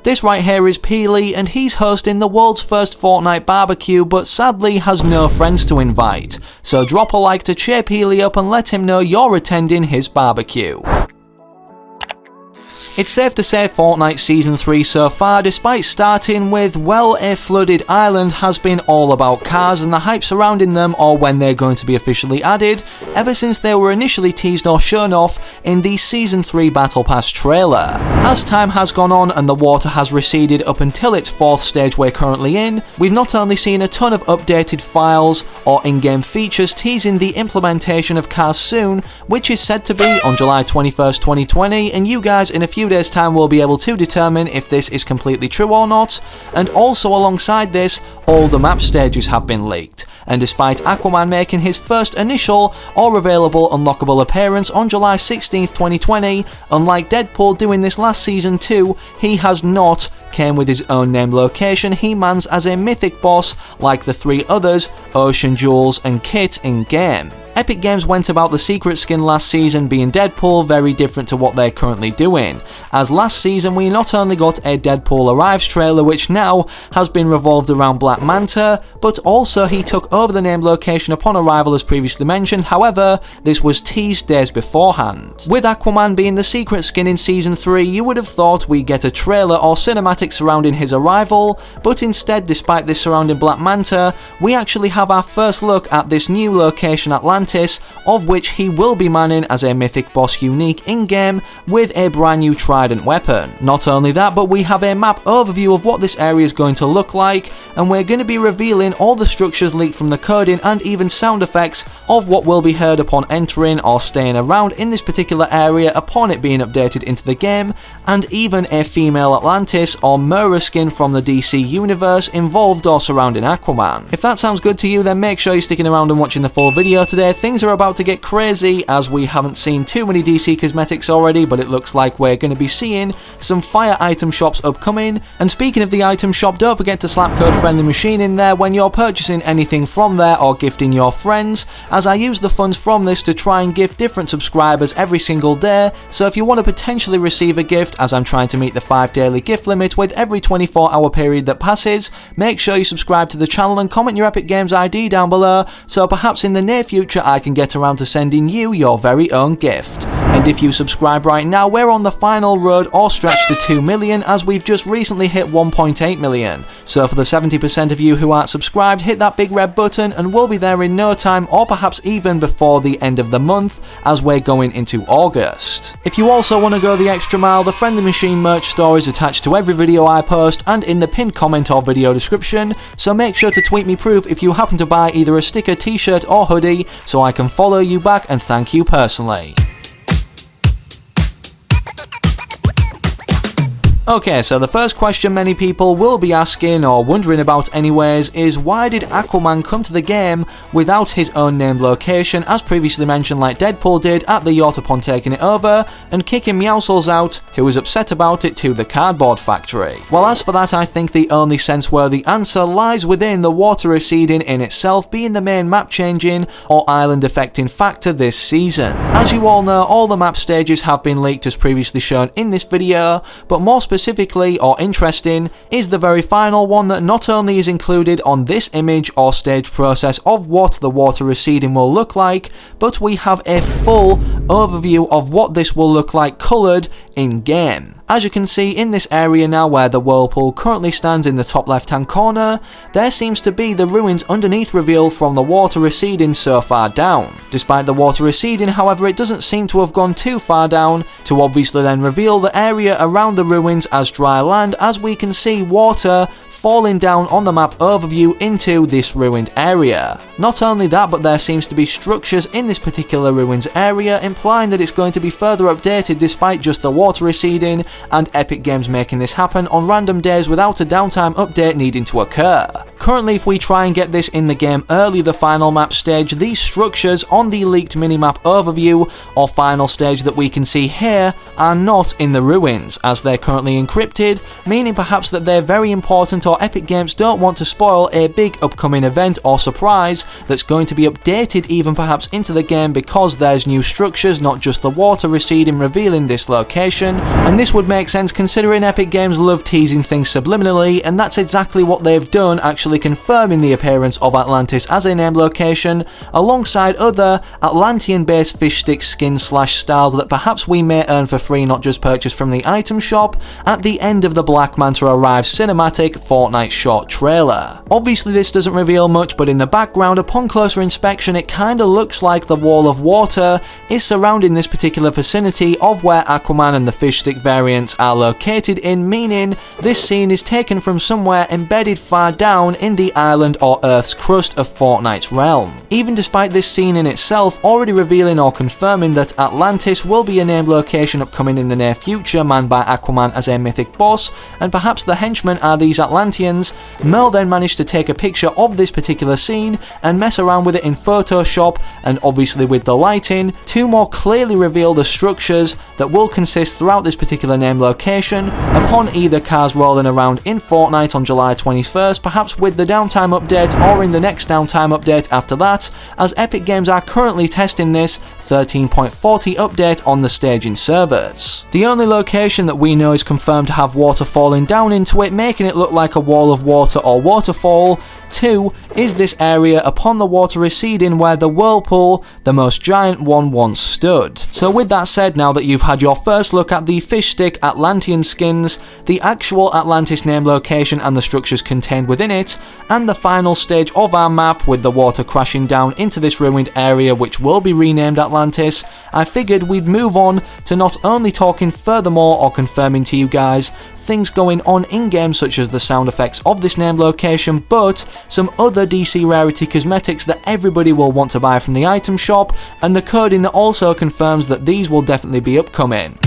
This right here is Peely, and he's hosting the world's first Fortnite BBQ, but sadly has no friends to invite. So drop a like to cheer Peely up and let him know you're attending his barbecue. It's safe to say Fortnite Season 3 so far, despite starting with, well, a flooded island, has been all about cars and the hype surrounding them or when they're going to be officially added, ever since they were initially teased or shown off in the Season 3 Battle Pass trailer. As time has gone on and the water has receded up until its 4th stage we're currently in, we've not only seen a ton of updated files or in-game features teasing the implementation of cars soon, which is said to be on July 21st, 2020, and you guys in a few days time will be able to determine if this is completely true or not, and also alongside this, all the map stages have been leaked. And despite Aquaman making his first initial or available unlockable appearance on July 16th, 2020, unlike Deadpool doing this last season too, he has not came with his own named location he mans as a mythic boss like the 3 others, Ocean, Jules and Kit in-game. Epic Games went about the secret skin last season being Deadpool very different to what they're currently doing, as last season we not only got a Deadpool Arrives trailer which now has been revolved around Black Manta, but also he took over the named location upon arrival as previously mentioned. However, this was teased days beforehand. With Aquaman being the secret skin in Season 3, you would have thought we'd get a trailer or cinematic surrounding his arrival, but instead, despite this surrounding Black Manta, we actually have our first look at this new location, Atlantis, of which he will be manning as a mythic boss unique in-game with a brand new trident weapon. Not only that, but we have a map overview of what this area is going to look like, and we're going to be revealing all the structures leaked from the coding and even sound effects of what will be heard upon entering or staying around in this particular area upon it being updated into the game, and even a female Atlantis or Mera skin from the DC universe involved or surrounding Aquaman. If that sounds good to you, then make sure you're sticking around and watching the full video today. Things are about to get crazy as we haven't seen too many DC cosmetics already, but it looks like we're going to be seeing some fire item shops upcoming. And speaking of the item shop, don't forget to slap code FriendlyMachine in there when you're purchasing anything from there or gifting your friends, as I use the funds from this to try and gift different subscribers every single day. So if you want to potentially receive a gift, as I'm trying to meet the 5 daily gift limit with every 24-hour period that passes, make sure you subscribe to the channel and comment your Epic Games ID down below, so perhaps in the near future I can get around to sending you your very own gift. And if you subscribe right now, we're on the final road or stretch to 2 million, as we've just recently hit 1.8 million. So for the 70% of you who aren't subscribed, hit that big red button and we'll be there in no time, or perhaps even before the end of the month as we're going into August. If you also want to go the extra mile, the FriendlyMachine merch store is attached to every video I post and in the pinned comment or video description, so make sure to tweet me proof if you happen to buy either a sticker, t-shirt or hoodie, so I can follow you back and thank you personally. Okay, so the first question many people will be asking or wondering about anyways is, why did Aquaman come to the game without his own named location, as previously mentioned, like Deadpool did at the yacht upon taking it over, and kicking Meowscles out, who was upset about it, to the cardboard factory? Well, as for that, I think the only sense-worthy answer lies within the water receding in itself being the main map changing or island affecting factor this season. As you all know, all the map stages have been leaked as previously shown in this video, but more specifically or interesting is the very final one that not only is included on this image or stage process of what the water receding will look like, but we have a full overview of what this will look like coloured in game. As you can see in this area now where the whirlpool currently stands in the top left hand corner, there seems to be the ruins underneath revealed from the water receding so far down. Despite the water receding, however, it doesn't seem to have gone too far down to obviously then reveal the area around the ruins as dry land, as we can see water falling down on the map overview into this ruined area. Not only that, but there seems to be structures in this particular ruins area, implying that it's going to be further updated despite just the water receding, and Epic Games making this happen on random days without a downtime update needing to occur. Currently, if we try and get this in the game early, the final map stage, these structures on the leaked minimap overview or final stage that we can see here are not in the ruins, as they're currently encrypted, meaning perhaps that they're very important or Epic Games don't want to spoil a big upcoming event or surprise that's going to be updated even perhaps into the game because there's new structures, not just the water receding revealing this location. And this would make sense considering Epic Games love teasing things subliminally, and that's exactly what they've done, actually confirming the appearance of Atlantis as a named location, alongside other Atlantean-based fish stick skins / styles that perhaps we may earn for free, not just purchase from the item shop, at the end of the Black Manta Arrives cinematic Fortnite short trailer. Obviously this doesn't reveal much, but in the background, upon closer inspection, it kinda looks like the wall of water is surrounding this particular vicinity of where Aquaman and the fish stick variants are located in, meaning this scene is taken from somewhere embedded far down in the island or Earth's crust of Fortnite's realm. Even despite this scene in itself already revealing or confirming that Atlantis will be a named location upcoming in the near future, manned by Aquaman as a mythic boss, and perhaps the henchmen are these Atlanteans, Mel then managed to take a picture of this particular scene and mess around with it in Photoshop, and obviously with the lighting, to more clearly reveal the structures that will consist throughout this particular named location upon either cars rolling around in Fortnite on July 21st, perhaps with the downtime update or in the next downtime update after that, as Epic Games are currently testing this 13.40 update on the staging servers. The only location that we know is confirmed to have water falling down into it, making it look like a wall of water or waterfall. 2 is this area upon the water receding where the whirlpool, the most giant one, once stood. So with that said, now that you've had your first look at the fish stick Atlantean skins, the actual Atlantis named location and the structures contained within it, and the final stage of our map with the water crashing down into this ruined area which will be renamed Atlantis, I figured we'd move on to not only talking furthermore or confirming to you guys things going on in-game such as the sound effects of this named location, but some other DC Rarity cosmetics that everybody will want to buy from the item shop, and the coding that also confirms that these will definitely be upcoming.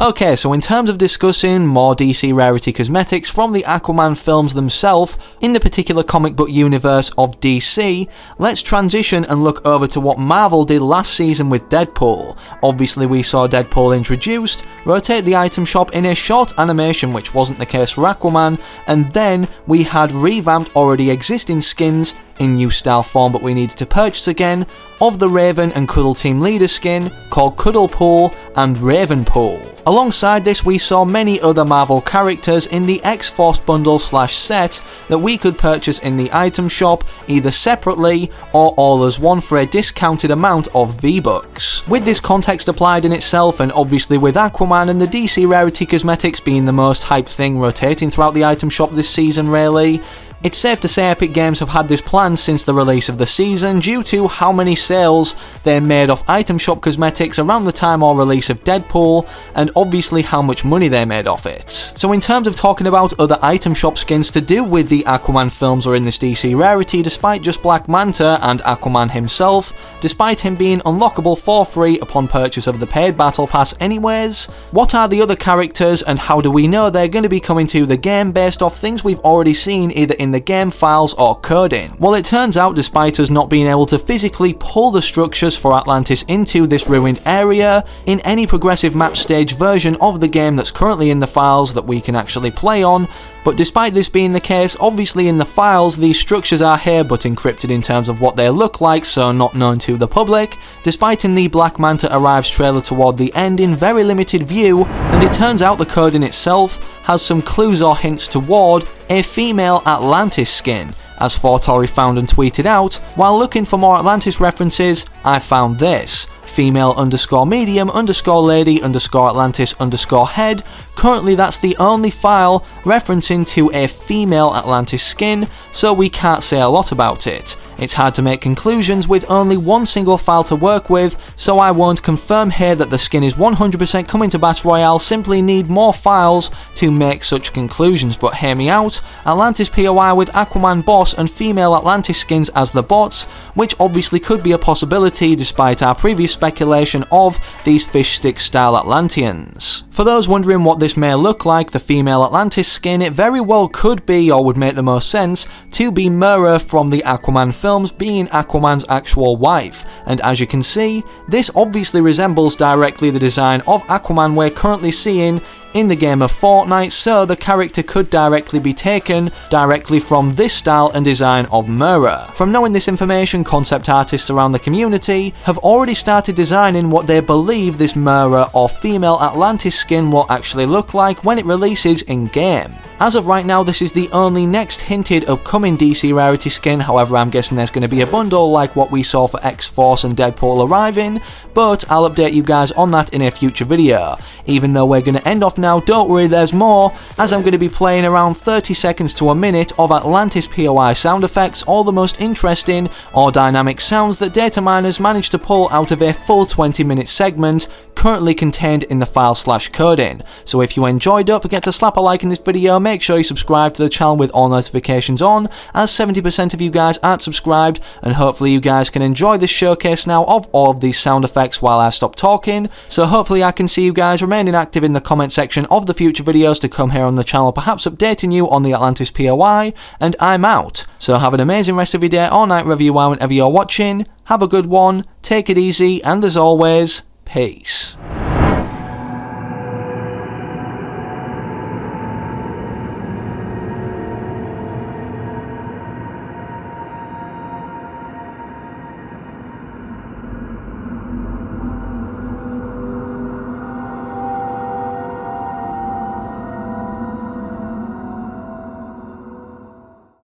Okay, so in terms of discussing more DC Rarity cosmetics from the Aquaman films themselves in the particular comic book universe of DC, let's transition and look over to what Marvel did last season with Deadpool. Obviously we saw Deadpool introduced, rotate the item shop in a short animation, which wasn't the case for Aquaman, and then we had revamped already existing skins in new style form, but we needed to purchase again, of the Raven and Cuddle Team Leader skin called Cuddlepool and Ravenpool. Alongside this, we saw many other Marvel characters in the X-Force bundle / set that we could purchase in the item shop either separately or all as one for a discounted amount of V-Bucks. With this context applied in itself, and obviously with Aquaman and the DC Rarity cosmetics being the most hyped thing rotating throughout the item shop this season really, it's safe to say Epic Games have had this planned since the release of the season due to how many sales they made off item shop cosmetics around the time or release of Deadpool, and obviously how much money they made off it. So in terms of talking about other item shop skins to do with the Aquaman films or in this DC Rarity, despite just Black Manta and Aquaman himself, despite him being unlockable for free upon purchase of the paid battle pass anyways, what are the other characters and how do we know they're going to be coming to the game based off things we've already seen either in the game files or coding? Well, it turns out despite us not being able to physically pull the structures for Atlantis into this ruined area in any progressive map stage version of the game that's currently in the files that we can actually play on, but despite this being the case, obviously in the files these structures are here but encrypted in terms of what they look like, so not known to the public, despite in the Black Manta Arrives trailer toward the end in very limited view, and it turns out the coding itself has some clues or hints toward a female Atlantis skin. As Fortori found and tweeted out, while looking for more Atlantis references, I found this. female_medium_lady_Atlantis_head. Currently that's the only file referencing to a female Atlantis skin, so we can't say a lot about it. It's hard to make conclusions with only one single file to work with, so I won't confirm here that the skin is 100% coming to Battle Royale, simply need more files to make such conclusions. But hear me out, Atlantis POI with Aquaman boss and female Atlantis skins as the bots, which obviously could be a possibility despite our previous speculation of these fish stick style Atlanteans. For those wondering what this may look like, the female Atlantis skin, it very well could be, or would make the most sense, to be Mera from the Aquaman films, being Aquaman's actual wife. And as you can see, this obviously resembles directly the design of Aquaman we're currently seeing in the game of Fortnite, so the character could directly be taken directly from this style and design of Mera. From knowing this information, concept artists around the community have already started designing what they believe this Mera or female Atlantis skin will actually look like when it releases in-game. As of right now, this is the only next hinted upcoming DC Rarity skin, however I'm guessing there's going to be a bundle like what we saw for X-Force and Deadpool arriving, but I'll update you guys on that in a future video. Even though we're going to end off now, don't worry, there's more, as I'm going to be playing around 30 seconds to a minute of Atlantis POI sound effects, all the most interesting or dynamic sounds that data miners managed to pull out of a full 20-minute segment currently contained in the file/coding. So if you enjoyed, don't forget to slap a like in this video, make sure you subscribe to the channel with all notifications on, as 70% of you guys aren't subscribed, and hopefully you guys can enjoy this showcase now of all of these sound effects while I stop talking. So hopefully I can see you guys remaining active in the comment section of the future videos to come here on the channel, perhaps updating you on the Atlantis POI, and I'm out. So have an amazing rest of your day or night wherever you are, whenever you're watching. Have a good one, take it easy, and as always, peace.